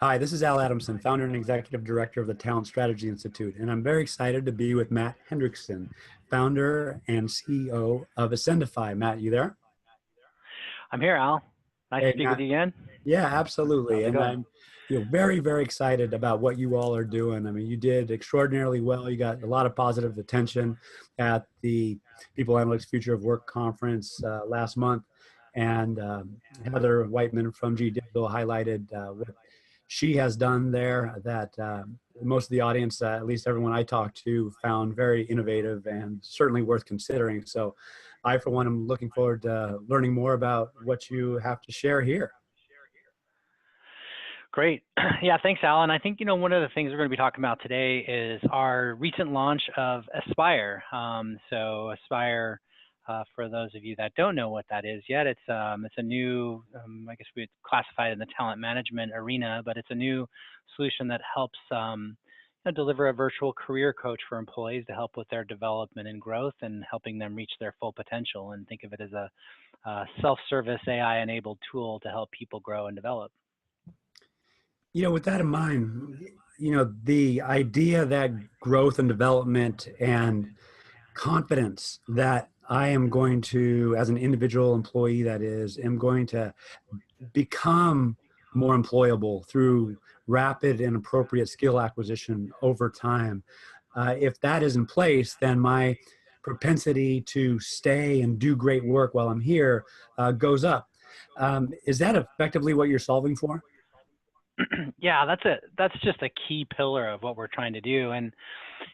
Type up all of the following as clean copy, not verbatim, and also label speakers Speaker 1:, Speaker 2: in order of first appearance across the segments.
Speaker 1: Hi, this is Al Adamsen, founder and executive director of the Talent Strategy Institute, and I'm very excited to be with Matt Hendrickson, founder and CEO of Ascendify. Matt, you there?
Speaker 2: I'm here, Al. Nice to
Speaker 1: Hey,
Speaker 2: speak with
Speaker 1: Matt.
Speaker 2: you again.
Speaker 1: Yeah,
Speaker 2: How's
Speaker 1: absolutely.
Speaker 2: it
Speaker 1: And
Speaker 2: going?
Speaker 1: I'm, very, very excited about what you all are doing. I mean, you did extraordinarily well. You got a lot of positive attention at the People Analytics Future of Work conference last month, and Heather Whiteman from G Digital highlighted what she has done there that most of the audience, at least everyone I talked to, found very innovative and certainly worth considering. So I, for one, am looking forward to learning more about what you have to share here.
Speaker 2: Great. Yeah, thanks, Al. And I think, one of the things we're going to be talking about today is our recent launch of Aspire. So Aspire, for those of you that don't know what that is yet, it's a new, I guess we'd classify it in the talent management arena, but it's a new solution that helps deliver a virtual career coach for employees to help with their development and growth and helping them reach their full potential. And think of it as a self-service AI-enabled tool to help people grow and develop.
Speaker 1: With that in mind, the idea that growth and development and confidence that I am going to, as an individual employee, that is, am going to become more employable through rapid and appropriate skill acquisition over time. If that is in place, then my propensity to stay and do great work while I'm here goes up. Is that effectively what you're solving for?
Speaker 2: Yeah, that's just a key pillar of what we're trying to do. And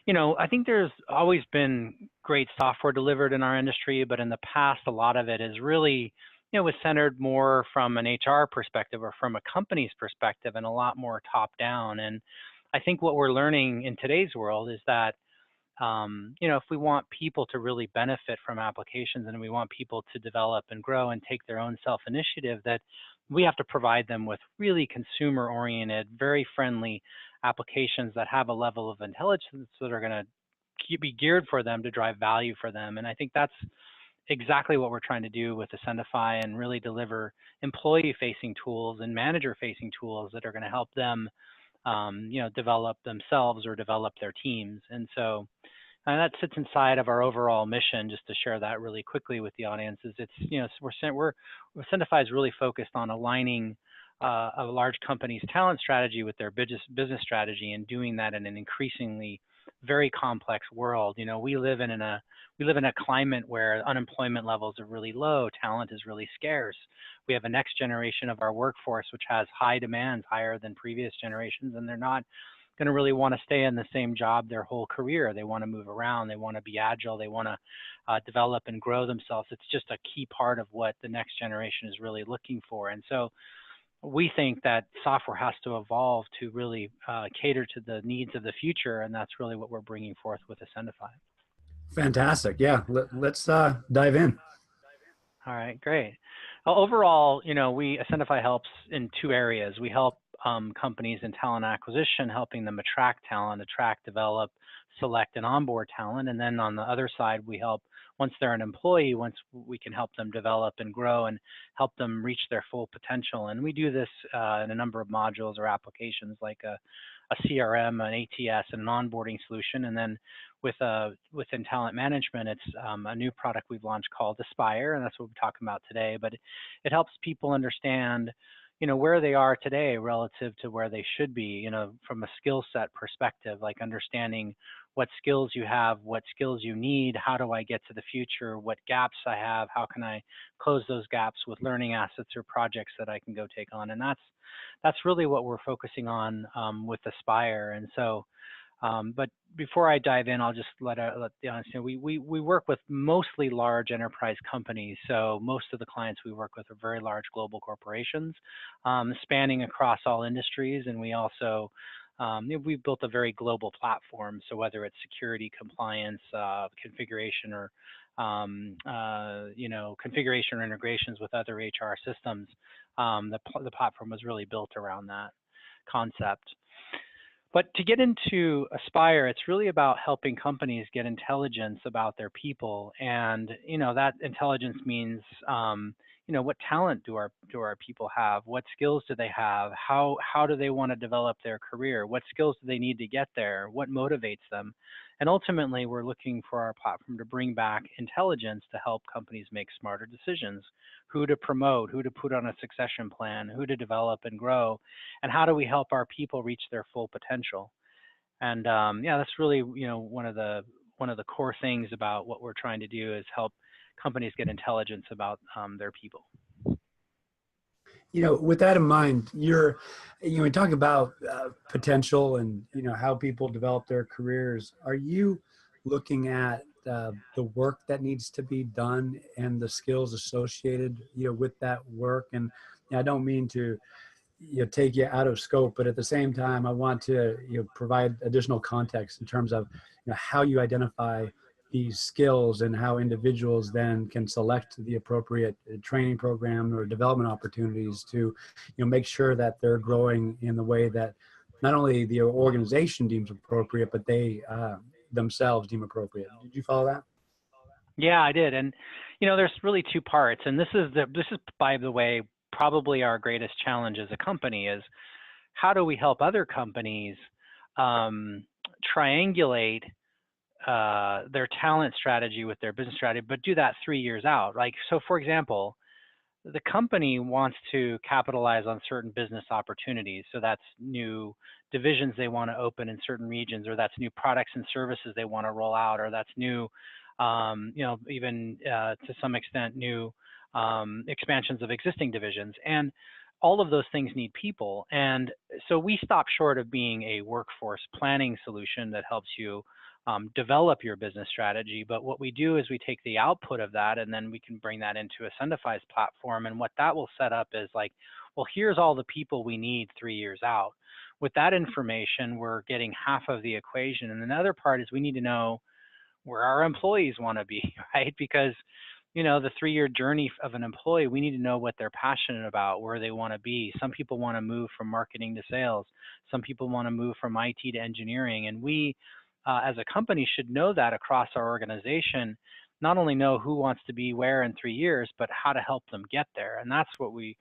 Speaker 2: I think there's always been great software delivered in our industry, but in the past, a lot of it is really, was centered more from an HR perspective or from a company's perspective and a lot more top down. And I think what we're learning in today's world is that, if we want people to really benefit from applications and we want people to develop and grow and take their own self-initiative, that we have to provide them with really consumer-oriented, very friendly applications that have a level of intelligence that are going to be geared for them to drive value for them. And I think that's exactly what we're trying to do with Ascendify and really deliver employee-facing tools and manager-facing tools that are going to help them, develop themselves or develop their teams. And so that sits inside of our overall mission. Just to share that really quickly with the audience, is Ascendify is really focused on aligning a large company's talent strategy with their business strategy, and doing that in an increasingly very complex world. We live in a climate where unemployment levels are really low, talent is really scarce. We have a next generation of our workforce which has high demands, higher than previous generations, and they're not going to really want to stay in the same job their whole career. They want to move around. They want to be agile. They want to develop and grow themselves. It's just a key part of what the next generation is really looking for. And so we think that software has to evolve to really cater to the needs of the future, and that's really what we're bringing forth with Ascendify.
Speaker 1: Fantastic. Yeah, let's dive in.
Speaker 2: All right, great. Overall, we Ascendify helps in two areas. We help companies in talent acquisition, helping them attract, develop, select, and onboard talent. And then on the other side, we help once they're an employee, once we can help them develop and grow and help them reach their full potential. And we do this in a number of modules or applications like a CRM, an ATS, and an onboarding solution. And then within talent management, it's a new product we've launched called Aspire, and that's what we're talking about today. But it helps people understand, where they are today relative to where they should be, from a skill set perspective, like understanding what skills you have, what skills you need, how do I get to the future, what gaps I have, how can I close those gaps with learning assets or projects that I can go take on. And that's really what we're focusing on with Aspire. And so, but before I dive in, I'll just let the audience know we work with mostly large enterprise companies. So most of the clients we work with are very large global corporations, spanning across all industries. And we also we've built a very global platform. So whether it's security, compliance, configuration, or configuration or integrations with other HR systems, the platform was really built around that concept. But to get into Aspire, it's really about helping companies get intelligence about their people. And, that intelligence means, what talent do our people have? What skills do they have? How do they want to develop their career? What skills do they need to get there? What motivates them? And ultimately, we're looking for our platform to bring back intelligence to help companies make smarter decisions, who to promote, who to put on a succession plan, who to develop and grow, and how do we help our people reach their full potential. And yeah, that's really one of the core things about what we're trying to do is help companies get intelligence about their people.
Speaker 1: With that in mind, we talk about potential and, how people develop their careers. Are you looking at the work that needs to be done and the skills associated, with that work? And I don't mean to, take you out of scope, but at the same time, I want to, provide additional context in terms of, how you identify these skills and how individuals then can select the appropriate training program or development opportunities to, make sure that they're growing in the way that not only the organization deems appropriate, but they themselves deem appropriate. Did you follow that?
Speaker 2: Yeah, I did. And there's really two parts. And this is by the way, probably our greatest challenge as a company is how do we help other companies triangulate their talent strategy with their business strategy, but do that 3 years out. Like, so for example, the company wants to capitalize on certain business opportunities. So that's new divisions they want to open in certain regions, or that's new products and services they want to roll out, or that's new, even to some extent, new expansions of existing divisions. And all of those things need people. And so we stop short of being a workforce planning solution that helps you develop your business strategy. But what we do is we take the output of that and then we can bring that into Ascendify's platform. And what that will set up is like, well, here's all the people we need 3 years out. With that information, we're getting half of the equation. And another part is we need to know where our employees want to be, right? Because the 3-year journey of an employee, we need to know what they're passionate about, where they want to be. Some people want to move from marketing to sales. Some people want to move from IT to engineering. And we, as a company, should know that across our organization, not only know who wants to be where in 3 years, but how to help them get there. And that's what we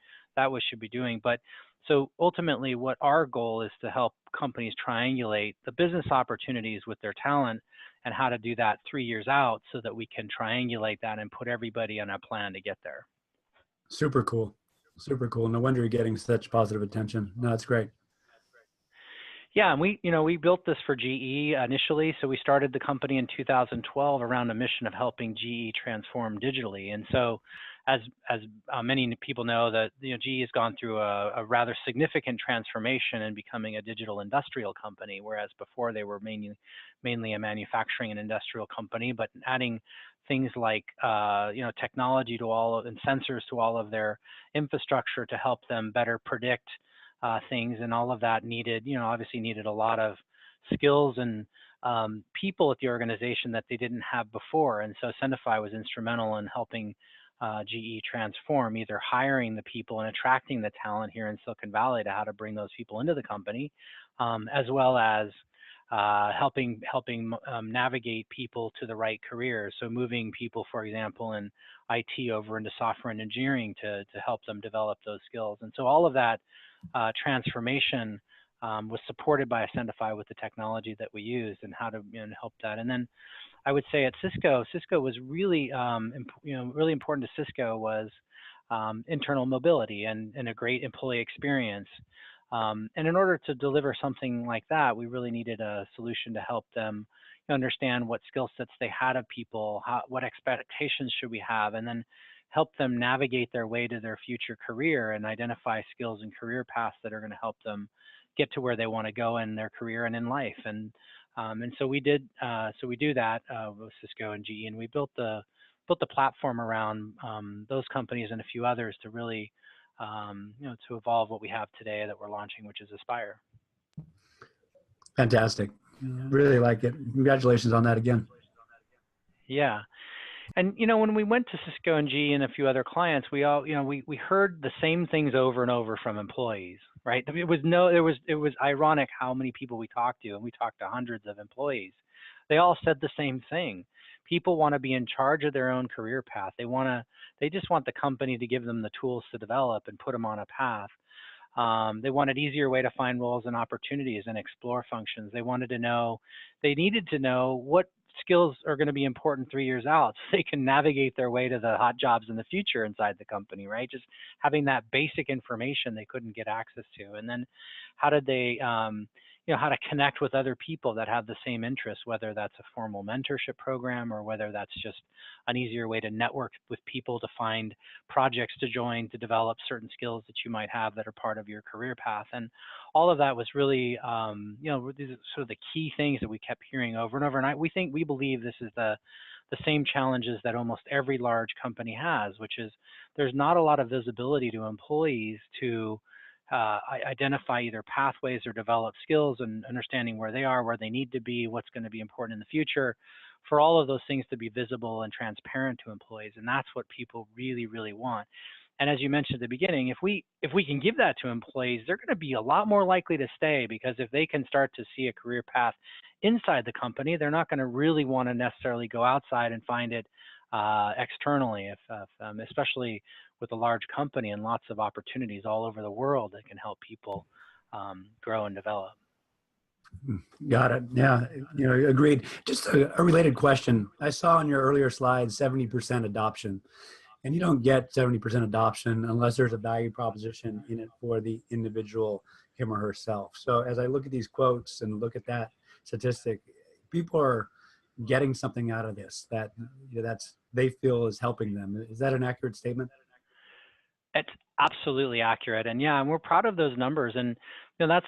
Speaker 2: should be doing. But so ultimately, what our goal is to help companies triangulate the business opportunities with their talent and how to do that 3 years out so that we can triangulate that and put everybody on a plan to get there.
Speaker 1: Super cool. Super cool. No wonder you're getting such positive attention. No, that's great.
Speaker 2: Yeah, and we built this for GE initially. So we started the company in 2012 around a mission of helping GE transform digitally. And so, as many people know, that GE has gone through a rather significant transformation in becoming a digital industrial company, whereas before they were mainly a manufacturing and industrial company, but adding things like technology to and sensors to all of their infrastructure to help them better predict things, and all of that obviously needed a lot of skills and people at the organization that they didn't have before. And so Ascendify was instrumental in helping GE transform, either hiring the people and attracting the talent here in Silicon Valley to how to bring those people into the company, as well as helping navigate people to the right careers. So moving people, for example, in IT over into software and engineering to help them develop those skills. And so all of that transformation was supported by Ascendify with the technology that we used and how to help that. And then I would say at Cisco was really, really important to Cisco was internal mobility and a great employee experience. And in order to deliver something like that, we really needed a solution to help them understand what skill sets they had of people, what expectations should we have, and then help them navigate their way to their future career and identify skills and career paths that are going to help them get to where they want to go in their career and in life. And so we do that with Cisco and GE, and we built the platform around those companies and a few others to really to evolve what we have today that we're launching, which is Aspire.
Speaker 1: Fantastic. Really like it. Congratulations on that again.
Speaker 2: Yeah. And when we went to Cisco and GE and a few other clients, we all we heard the same things over and over from employees, right? I mean, it was ironic how many people we talked to, and we talked to hundreds of employees. they all said the same thing. People want to be in charge of their own career path. They just want the company to give them the tools to develop and put them on a path. They wanted easier way to find roles and opportunities and explore functions. They needed to know what skills are going to be important 3 years out so they can navigate their way to the hot jobs in the future inside the company, right? Just having that basic information they couldn't get access to. And then how did they, how to connect with other people that have the same interests, whether that's a formal mentorship program or whether that's just an easier way to network with people to find projects to join to develop certain skills that you might have that are part of your career path. And all of that was really, these are sort of the key things that we kept hearing over and over. And we believe this is the same challenges that almost every large company has, which is there's not a lot of visibility to employees to identify either pathways or develop skills and understanding where they are, where they need to be, what's going to be important in the future, for all of those things to be visible and transparent to employees. And that's what people really, really want. And as you mentioned at the beginning, if we can give that to employees, they're going to be a lot more likely to stay, because if they can start to see a career path inside the company, they're not going to really want to necessarily go outside and find it externally, especially with a large company and lots of opportunities all over the world that can help people grow and develop.
Speaker 1: Got it. Yeah, agreed. Just a related question. I saw on your earlier slide 70% adoption, and you don't get 70% adoption unless there's a value proposition in it for the individual, him or herself. So as I look at these quotes and look at that statistic, people are getting something out of this that they feel is helping them. Is that an accurate statement?
Speaker 2: It's absolutely accurate, and yeah, and we're proud of those numbers. And that's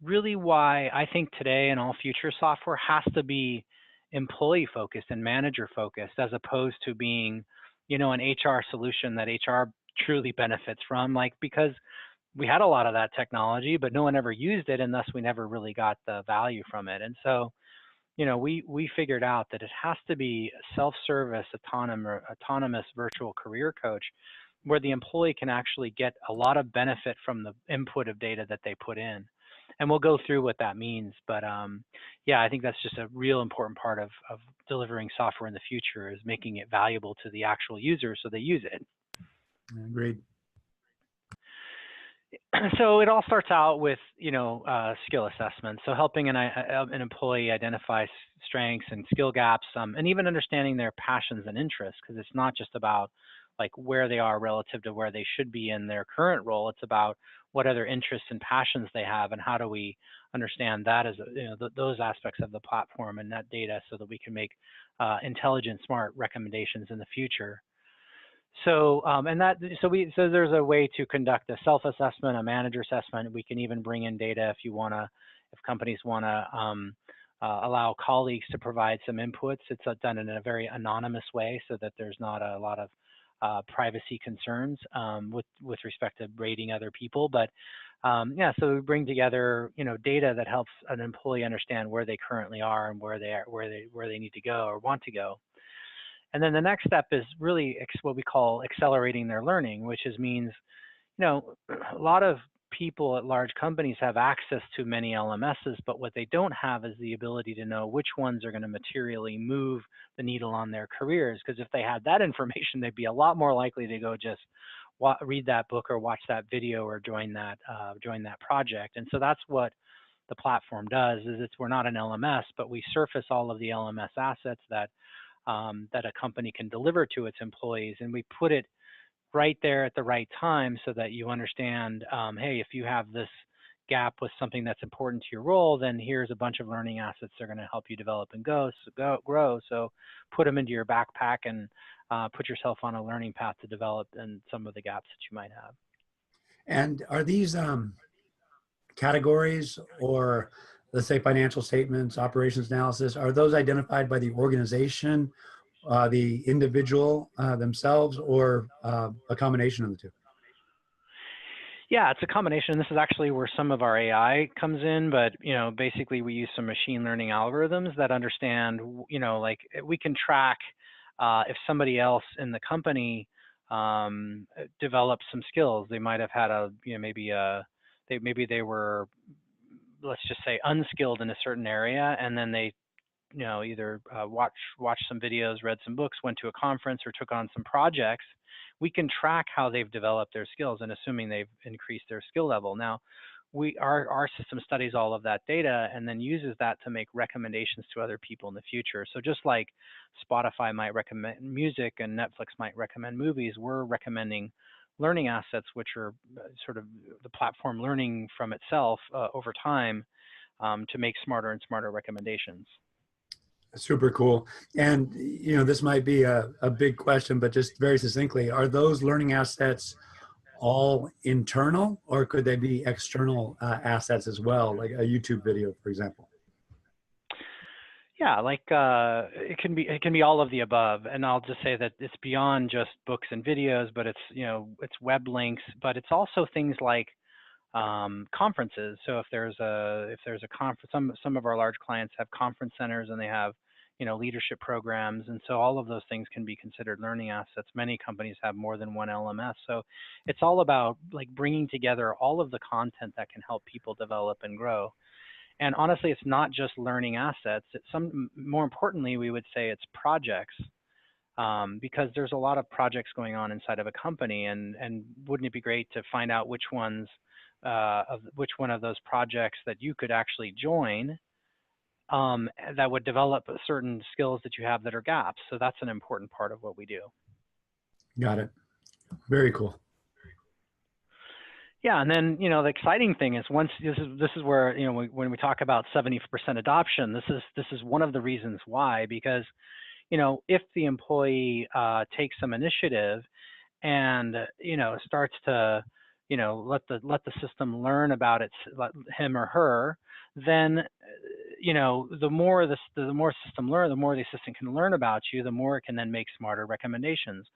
Speaker 2: really why I think today and all future software has to be employee focused and manager focused, as opposed to being, an HR solution that HR truly benefits from. Because we had a lot of that technology, but no one ever used it, and thus we never really got the value from it. And so, we figured out that it has to be a self-service, autonomous virtual career coach, where the employee can actually get a lot of benefit from the input of data that they put in. And we'll go through what that means. But I think that's just a real important part of delivering software in the future, is making it valuable to the actual user so they use it.
Speaker 1: Agreed.
Speaker 2: So it all starts out with, skill assessment. So helping an employee identify strengths and skill gaps, and even understanding their passions and interests, because it's not just about where they are relative to where they should be in their current role. It's about what other interests and passions they have, and how do we understand that as those aspects of the platform and that data, so that we can make intelligent, smart recommendations in the future. So so there's a way to conduct a self-assessment, a manager assessment. We can even bring in data if companies want to allow colleagues to provide some inputs. It's done in a very anonymous way, so that there's not a lot of privacy concerns with respect to rating other people. But so we bring together data that helps an employee understand where they currently are and where they need to go or want to go. And then the next step is really what we call accelerating their learning, which means a lot of people at large companies have access to many LMSs, but what they don't have is the ability to know which ones are going to materially move the needle on their careers. Because if they had that information, they'd be a lot more likely to go just read that book or watch that video or join that project. And so that's what the platform does. We're not an LMS, but we surface all of the LMS assets that a company can deliver to its employees, and we put it right there at the right time, so that you understand, hey, if you have this gap with something that's important to your role, then here's a bunch of learning assets that are going to help you develop and grow. So put them into your backpack and put yourself on a learning path to develop and some of the gaps that you might have.
Speaker 1: And are these categories, or let's say financial statements, operations analysis, are those identified by the organization, the individual themselves, or a combination of the two?
Speaker 2: Yeah, it's a combination. This is actually where some of our AI comes in, but basically we use some machine learning algorithms that understand, we can track if somebody else in the company developed some skills. They might have had maybe they were, let's just say, unskilled in a certain area, and then they either watched some videos, read some books, went to a conference, or took on some projects, we can track how they've developed their skills, and assuming they've increased their skill level. Now, our system studies all of that data and then uses that to make recommendations to other people in the future. So just like Spotify might recommend music and Netflix might recommend movies, we're recommending learning assets, which are sort of the platform learning from itself over time to make smarter and smarter recommendations.
Speaker 1: Super cool. And, this might be a big question, but just very succinctly, are those learning assets all internal, or could they be external assets as well, like a YouTube video, for example?
Speaker 2: Yeah, like it can be all of the above, and I'll just say that it's beyond just books and videos, but it's it's web links, but it's also things like conferences. So if there's a conference, some of our large clients have conference centers and they have leadership programs, and so all of those things can be considered learning assets. Many companies have more than one LMS, so it's all about like bringing together all of the content that can help people develop and grow. And honestly, it's not just learning assets. It's more importantly, we would say it's projects, because there's a lot of projects going on inside of a company, and wouldn't it be great to find out which one of those projects that you could actually join that would develop certain skills that you have that are gaps. So that's an important part of what we do.
Speaker 1: Got it. Very cool.
Speaker 2: Yeah, and then the exciting thing is once this is where when we talk about 70% adoption, this is one of the reasons why, because if the employee takes some initiative and starts to let the system learn about him or her, then the more system learn, the more the assistant can learn about you, the more it can then make smarter recommendations.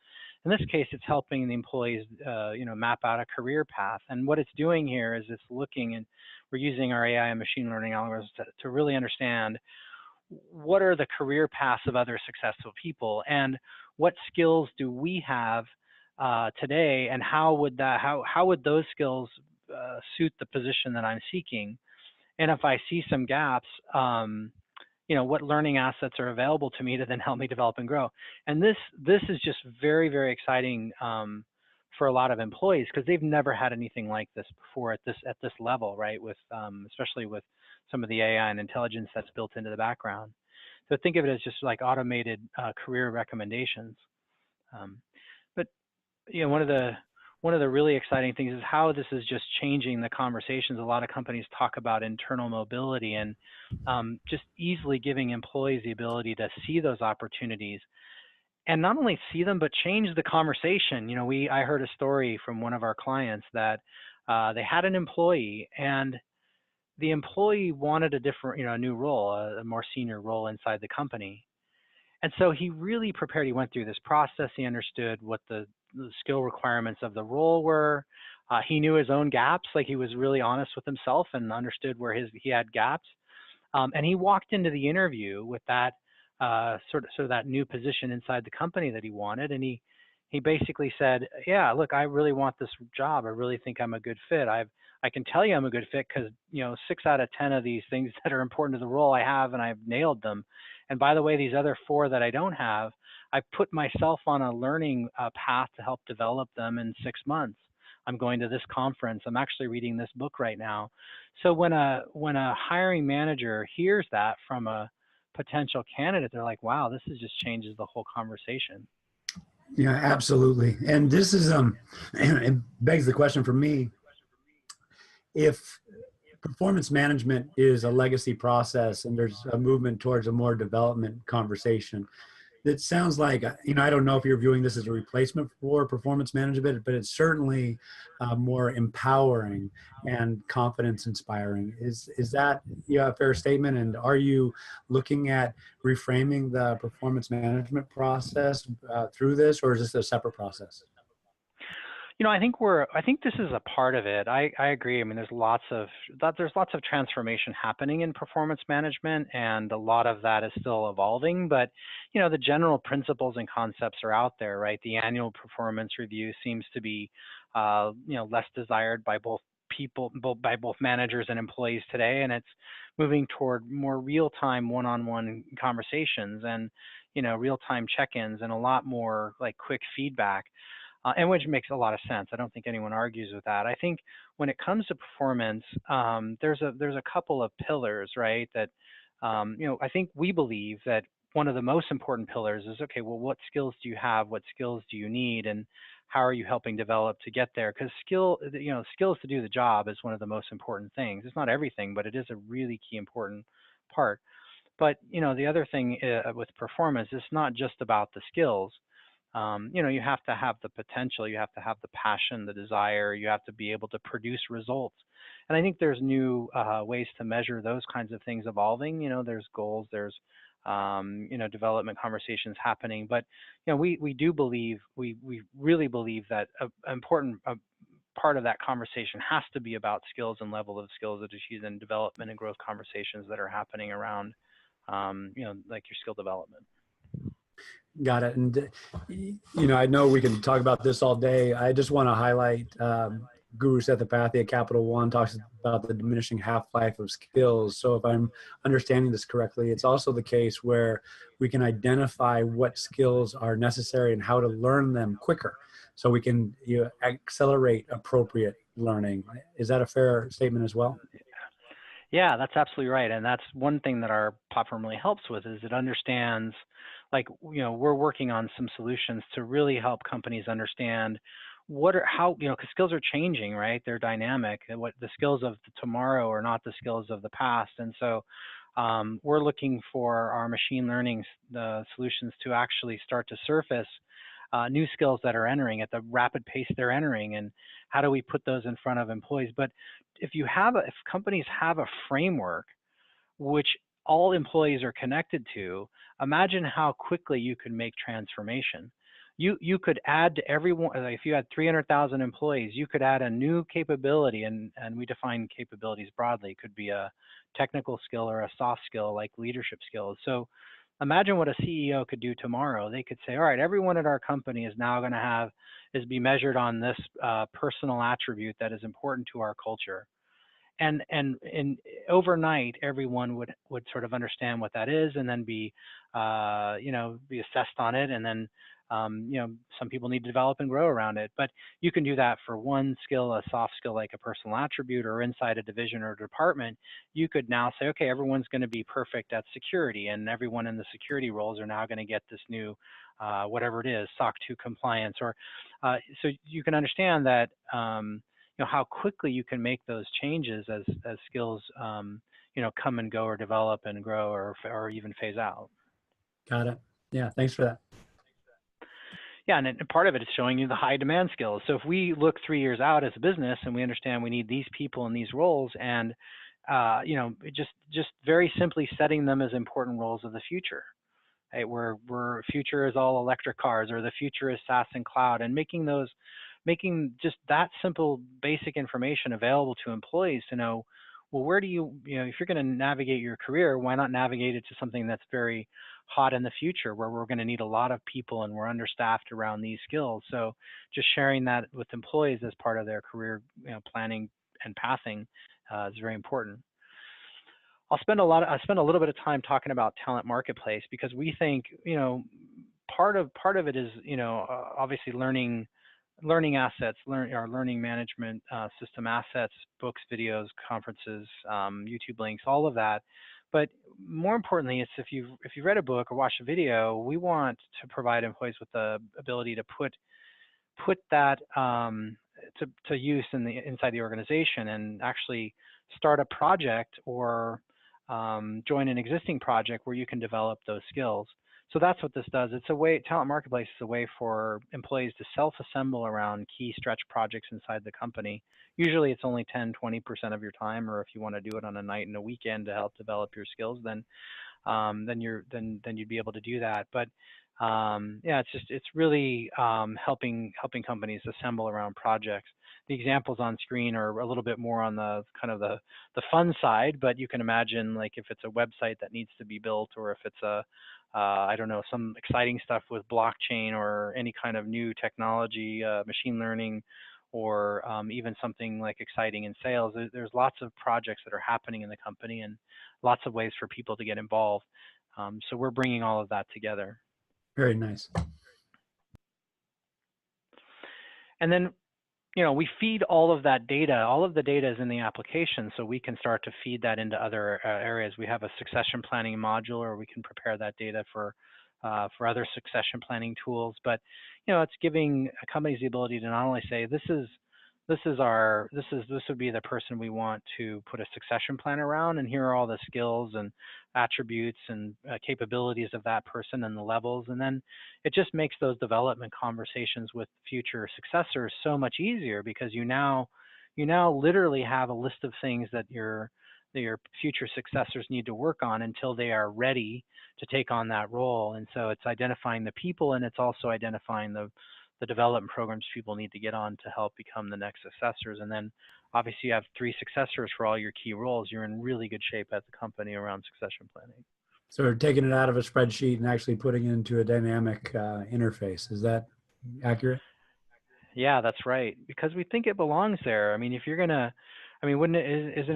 Speaker 2: In this case, it's helping the employees map out a career path. And what it's doing here is it's looking, and we're using our AI and machine learning algorithms to really understand what are the career paths of other successful people, and what skills do we have today, and how would those skills suit the position that I'm seeking. And if I see some gaps, what learning assets are available to me to then help me develop and grow. And this is just very, very exciting for a lot of employees, because they've never had anything like this before at this level, right? With especially with some of the AI and intelligence that's built into the background. So think of it as just like automated career recommendations. But one of the really exciting things is how this is just changing the conversations. A lot of companies talk about internal mobility and just easily giving employees the ability to see those opportunities, and not only see them, but change the conversation. I heard a story from one of our clients that they had an employee, and the employee wanted a different, a new role, a more senior role inside the company. And so he really prepared. He went through this process. He understood what the skill requirements of the role were. He knew his own gaps. Like, he was really honest with himself and understood where he had gaps. And he walked into the interview with that sort of that new position inside the company that he wanted. And he basically said, yeah, look, I really want this job. I really think I'm a good fit. I can tell you I'm a good fit because 6 out of 10 of these things that are important to the role I have, and I've nailed them. And by the way, these other 4 that I don't have, I've put myself on a learning path to help develop them in 6 months. I'm going to this conference. I'm actually reading this book right now. So when a hiring manager hears that from a potential candidate, they're like, wow, this just changes the whole conversation.
Speaker 1: Yeah, absolutely. And this is it begs the question for me: if performance management is a legacy process and there's a movement towards a more development conversation, it sounds like, I don't know if you're viewing this as a replacement for performance management, but it's certainly more empowering and confidence inspiring. Is that a fair statement? And are you looking at reframing the performance management process through this, or is this a separate process?
Speaker 2: I think this is a part of it. I agree. I mean, there's lots of transformation happening in performance management, and a lot of that is still evolving. But the general principles and concepts are out there, right? The annual performance review seems to be less desired by both people, by both managers and employees today, and it's moving toward more real-time one-on-one conversations and real-time check-ins and a lot more like quick feedback, and which makes a lot of sense. I don't think anyone argues with that. I think when it comes to performance, there's a couple of pillars, right? That I think we believe that one of the most important pillars is, okay, well, what skills do you have? What skills do you need? And how are you helping develop to get there? Because skills to do the job is one of the most important things. It's not everything, but it is a really key important part. But the other thing with performance, it's not just about the skills. You have to have the potential, you have to have the passion, the desire, you have to be able to produce results. And I think there's new ways to measure those kinds of things evolving. There's goals, there's development conversations happening. But we do believe, we really believe that an important part of that conversation has to be about skills and level of skills that achieve in development and growth conversations that are happening around, like your skill development.
Speaker 1: Got it. And, I know we can talk about this all day. I just want to highlight Guru Sethapathi at Capital One talks about the diminishing half-life of skills. So if I'm understanding this correctly, it's also the case where we can identify what skills are necessary and how to learn them quicker, so we can accelerate appropriate learning. Is that a fair statement as well?
Speaker 2: Yeah, that's absolutely right. And that's one thing that our platform really helps with, is it understands, like, we're working on some solutions to really help companies understand because skills are changing, right? They're dynamic. And what the skills of tomorrow are not the skills of the past. And so we're looking for our machine learning solutions to actually start to surface new skills that are entering at the rapid pace they're entering, and how do we put those in front of employees. But if companies have a framework which all employees are connected to, imagine how quickly you could make transformation. You could add to everyone, if you had 300,000 employees, you could add a new capability, and we define capabilities broadly. It could be a technical skill or a soft skill like leadership skills. So imagine what a CEO could do tomorrow. They could say, all right, everyone at our company is now going to be measured on this personal attribute that is important to our culture. And overnight, everyone would sort of understand what that is, and then be assessed on it. And then, some people need to develop and grow around it. But you can do that for one skill, a soft skill like a personal attribute, or inside a division or department. You could now say, okay, everyone's going to be perfect at security, and everyone in the security roles are now going to get this new, whatever it is, SOC 2 compliance. Or so you can understand that. How quickly you can make those changes as skills, come and go, or develop and grow, or even phase out.
Speaker 1: Got it. Yeah, thanks for that.
Speaker 2: Yeah, and part of it is showing you the high demand skills. So if we look 3 years out as a business and we understand we need these people in these roles, and just very simply setting them as important roles of the future, right? Where future is all electric cars, or the future is SaaS and cloud, and making just that simple basic information available to employees to know, well, where do if you're going to navigate your career, why not navigate it to something that's very hot in the future, where we're going to need a lot of people and we're understaffed around these skills. So just sharing that with employees as part of their career planning and pathing is very important. I spend a little bit of time talking about talent marketplace, because we think part of it is obviously learning assets, our learning management system assets, books, videos, conferences, YouTube links, all of that. But more importantly, it's if you've read a book or watched a video, we want to provide employees with the ability to put that to use inside the organization, and actually start a project or join an existing project where you can develop those skills. So that's what this does. It's a way, Talent Marketplace is a way for employees to self-assemble around key stretch projects inside the company. Usually it's only 10-20% of your time, or if you want to do it on a night and a weekend to help develop your skills, then you'd be able to do that. But yeah, it's really helping companies assemble around projects. The examples on screen are a little bit more on the kind of the fun side, but you can imagine, like, if it's a website that needs to be built, or if it's I don't know, some exciting stuff with blockchain or any kind of new technology, machine learning, or even something like exciting in sales. There's lots of projects that are happening in the company and lots of ways for people to get involved. So we're bringing all of that together.
Speaker 1: Very nice.
Speaker 2: And then, we feed all of that data. All of the data is in the application, so we can start to feed that into other areas. We have a succession planning module, or we can prepare that data for other succession planning tools. But it's giving companies the ability to not only say this would be the person we want to put a succession plan around, and here are all the skills and attributes and capabilities of that person and the levels, and then it just makes those development conversations with future successors so much easier, because you now literally have a list of things that your future successors need to work on until they are ready to take on that role. And so it's identifying the people, and it's also identifying the development programs people need to get on to help become the next successors. And then obviously you have 3 successors for all your key roles. You're in really good shape at the company around succession planning.
Speaker 1: So we're taking it out of a spreadsheet and actually putting it into a dynamic interface. Is that accurate?
Speaker 2: Yeah, that's right. Because we think it belongs there. I mean, if you're gonna, isn't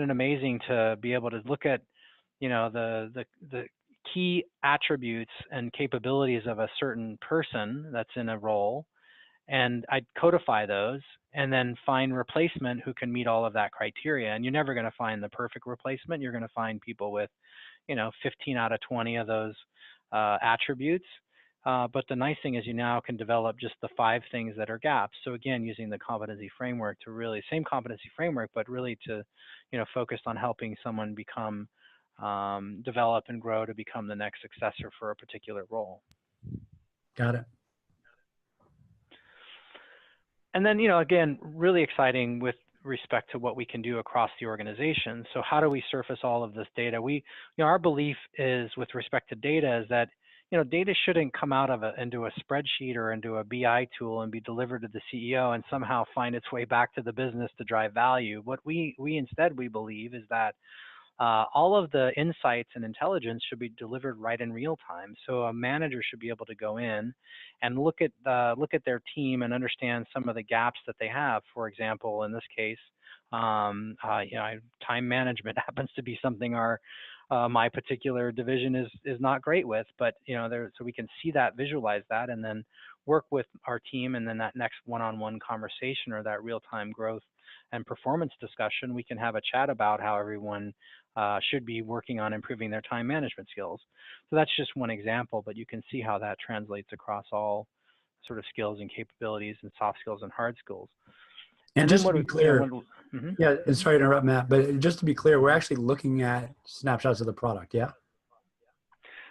Speaker 2: it amazing to be able to look at, the key attributes and capabilities of a certain person that's in a role, and I'd codify those and then find replacement who can meet all of that criteria. And you're never going to find the perfect replacement. You're going to find people with, 15 out of 20 of those attributes. But the nice thing is you now can develop just the 5 things that are gaps. So again, using the competency framework to really, same competency framework, but really to, focus on helping someone become, develop and grow to become the next successor for a particular role.
Speaker 1: Got it.
Speaker 2: And then, again, really exciting with respect to what we can do across the organization. So how do we surface all of this data? Our belief is, with respect to data, is that, data shouldn't come out of into a spreadsheet or into a BI tool and be delivered to the CEO and somehow find its way back to the business to drive value. What we instead believe is that all of the insights and intelligence should be delivered right in real time. So a manager should be able to go in and look at their team and understand some of the gaps that they have. For example, in this case, time management happens to be something my particular division is not great with, but so we can see that, visualize that, and then work with our team, and then that next one-on-one conversation or that real-time growth and performance discussion, we can have a chat about how everyone should be working on improving their time management skills. So that's just one example, but you can see how that translates across all sort of skills and capabilities and soft skills and hard skills.
Speaker 1: And just to be clear, yeah, sorry to interrupt, Matt, but just to be clear, we're actually looking at snapshots of the product, yeah?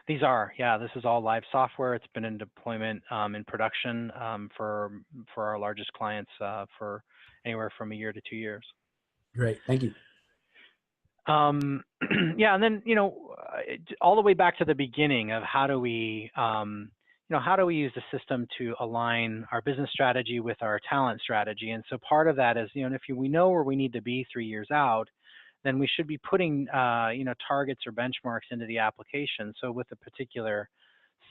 Speaker 2: These are, yeah, this is all live software. It's been in deployment in production for our largest clients for anywhere from 1 year to 2 years.
Speaker 1: Great, thank you.
Speaker 2: Yeah, and then, all the way back to the beginning of how do we use the system to align our business strategy with our talent strategy? And so part of that is, if we know where we need to be 3 years out, then we should be putting, targets or benchmarks into the application. So with a particular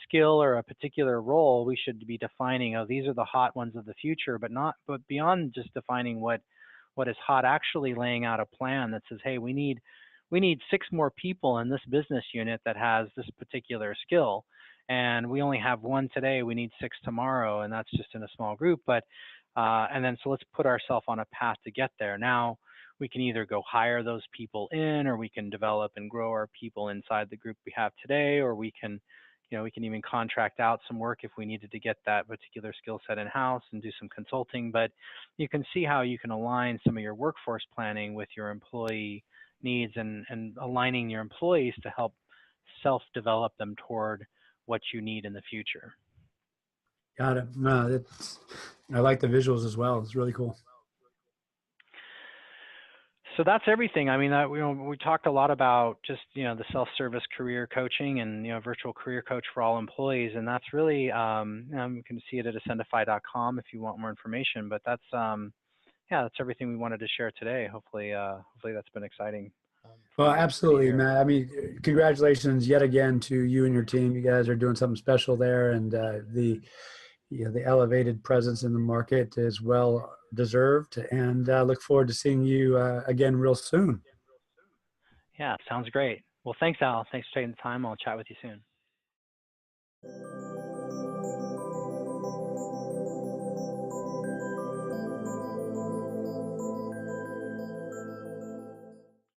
Speaker 2: skill or a particular role, we should be defining, these are the hot ones of the future, but beyond just defining what is hot, actually laying out a plan that says, hey, we need 6 more people in this business unit that has this particular skill. And we only have 1 today, we need 6 tomorrow, and that's just in a small group. But and then so let's put ourselves on a path to get there. Now we can either go hire those people in, or we can develop and grow our people inside the group we have today, or we can even contract out some work if we needed to get that particular skill set in-house and do some consulting. But you can see how you can align some of your workforce planning with your employee needs and aligning your employees to help self-develop them toward what you need in the future.
Speaker 1: Got it. No, I like the visuals as well. It's really cool.
Speaker 2: So that's everything. I mean, we talked a lot about just, the self-service career coaching and, virtual career coach for all employees. And that's really, you can see it at ascendify.com if you want more information, but that's everything we wanted to share today. Hopefully that's been exciting.
Speaker 1: Well, absolutely, Matt. I mean, congratulations yet again to you and your team. You guys are doing something special there. And the elevated presence in the market is well deserved, and look forward to seeing you again real soon.
Speaker 2: Yeah, sounds great. Well, thanks, Al. Thanks for taking the time. I'll chat with you soon.